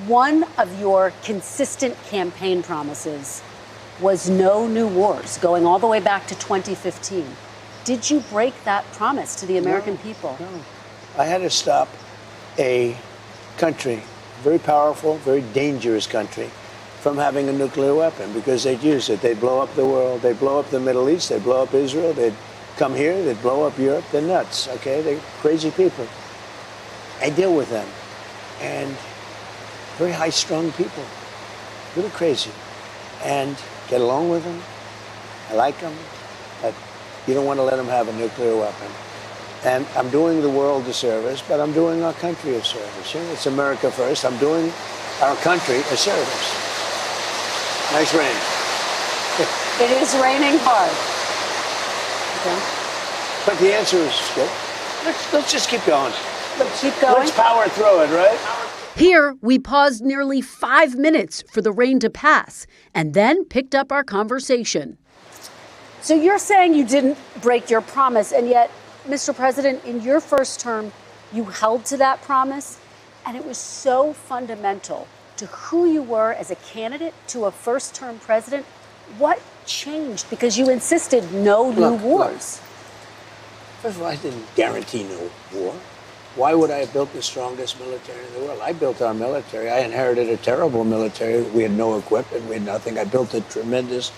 one of your consistent campaign promises was no new wars, going all the way back to 2015. Did you break that promise to the American people? No. I had to stop a country, very powerful, very dangerous country, from having a nuclear weapon because they'd use it. They'd blow up the world. They'd blow up the Middle East. They'd blow up Israel. They'd come here. They'd blow up Europe. They're nuts, okay? They're crazy people. I deal with them. And very high-strung people, really crazy. And get along with them. I like them. But you don't want to let them have a nuclear weapon. And I'm doing the world a service, but I'm doing our country a service. You know, it's America first. I'm doing our country a service. Nice rain. It is raining hard. Okay. But the answer is good. Let's just keep going. Let's keep going. Let's power through it, right? Here, we paused nearly 5 minutes for the rain to pass and then picked up our conversation. So you're saying you didn't break your promise, and yet, Mr. President, in your first term, you held to that promise, and it was so fundamental to who you were as a candidate to a first-term president. What changed? Because you insisted no new wars. First of all, I didn't guarantee no war. Why would I have built the strongest military in the world? I built our military. I inherited a terrible military. We had no equipment. We had nothing. I built a tremendous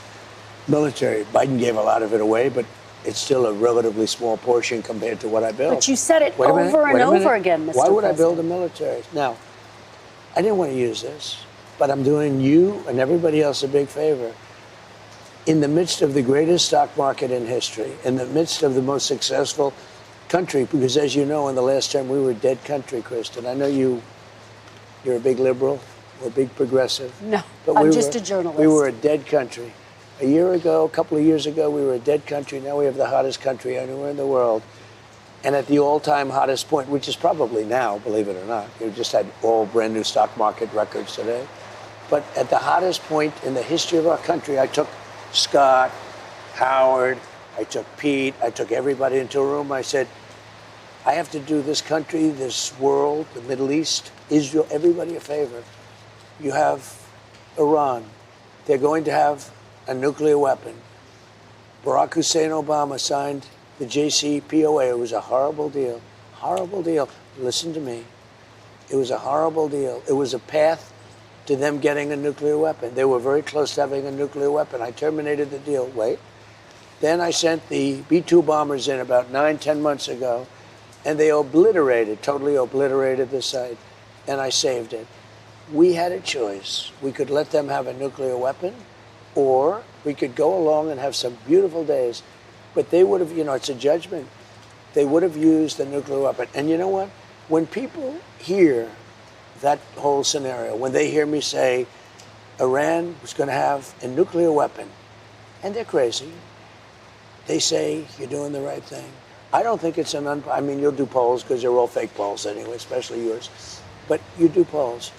military. Biden gave a lot of it away, but it's still a relatively small portion compared to what I built. But you said it over and over again, Mr. President. Why would I build a military? Now, I didn't want to use this, but I'm doing you and everybody else a big favor. In the midst of the greatest stock market in history, in the midst of the most successful country, because as you know, in the last term, we were a dead country, Kristen. I know you're a big liberal, or a big progressive. No, but I'm just a journalist. We were a dead country. A year ago, a couple of years ago, we were a dead country. Now we have the hottest country anywhere in the world. And at the all-time hottest point, which is probably now, believe it or not, you just had all brand new stock market records today. But at the hottest point in the history of our country, I took Scott, Howard, I took Pete, I took everybody into a room. I said, I have to do this country, this world, the Middle East, Israel, everybody a favor. You have Iran. They're going to have a nuclear weapon. Barack Hussein Obama signed the JCPOA. It was a horrible deal. Horrible deal. Listen to me. It was a horrible deal. It was a path to them getting a nuclear weapon. They were very close to having a nuclear weapon. I terminated the deal. Wait. Then I sent the B-2 bombers in about 9-10 months ago, and they totally obliterated the site, and I saved it. We had a choice. We could let them have a nuclear weapon, or we could go along and have some beautiful days. But they would have, it's a judgment. They would have used the nuclear weapon. And you know what? When people hear that whole scenario, when they hear me say Iran was going to have a nuclear weapon, and they're crazy, they say you're doing the right thing. I don't think it's you'll do polls because they're all fake polls anyway, especially yours. But you do polls.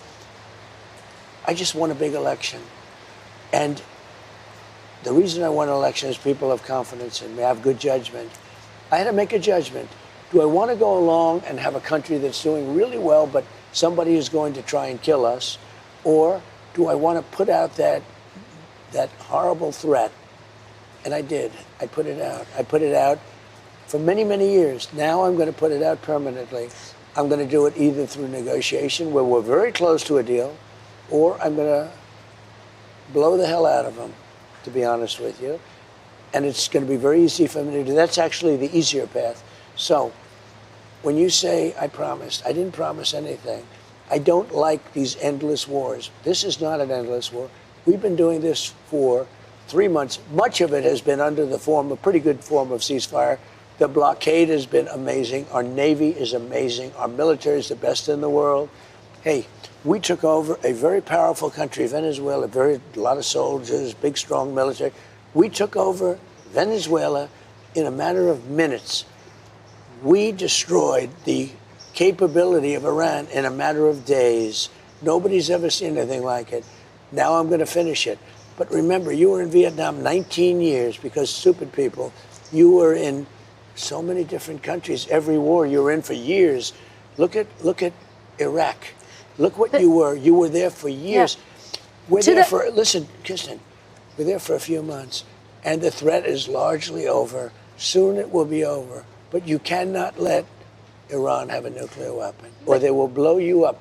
I just won a big election. And the reason I won an election is people have confidence in me, I have good judgment. I had to make a judgment. Do I want to go along and have a country that's doing really well, but somebody is going to try and kill us? Or do I want to put out that horrible threat? And I did. I put it out. I put it out for many, many years. Now I'm going to put it out permanently. I'm going to do it either through negotiation, where we're very close to a deal, or I'm going to blow the hell out of them, to be honest with you. And it's going to be very easy for me to do. That's actually the easier path. So when you say I promised, I didn't promise anything. I don't like these endless wars. This is not an endless war. We've been doing this for 3 months. Much of it has been under the form, a pretty good form of ceasefire. The blockade has been amazing. Our Navy is amazing. Our military is the best in the world. Hey, we took over a very powerful country, Venezuela, a lot of soldiers, big, strong military. We took over Venezuela in a matter of minutes. We destroyed the capability of Iran in a matter of days. Nobody's ever seen anything like it. Now I'm going to finish it. But remember, you were in Vietnam 19 years because stupid people. You were in so many different countries. Every war you were in for years. Look at Iraq. Look what you were. You were there for years. Yeah. We're there for, listen, Kristen, we're there for a few months, and the threat is largely over. Soon it will be over. But you cannot let Iran have a nuclear weapon, or they will blow you up.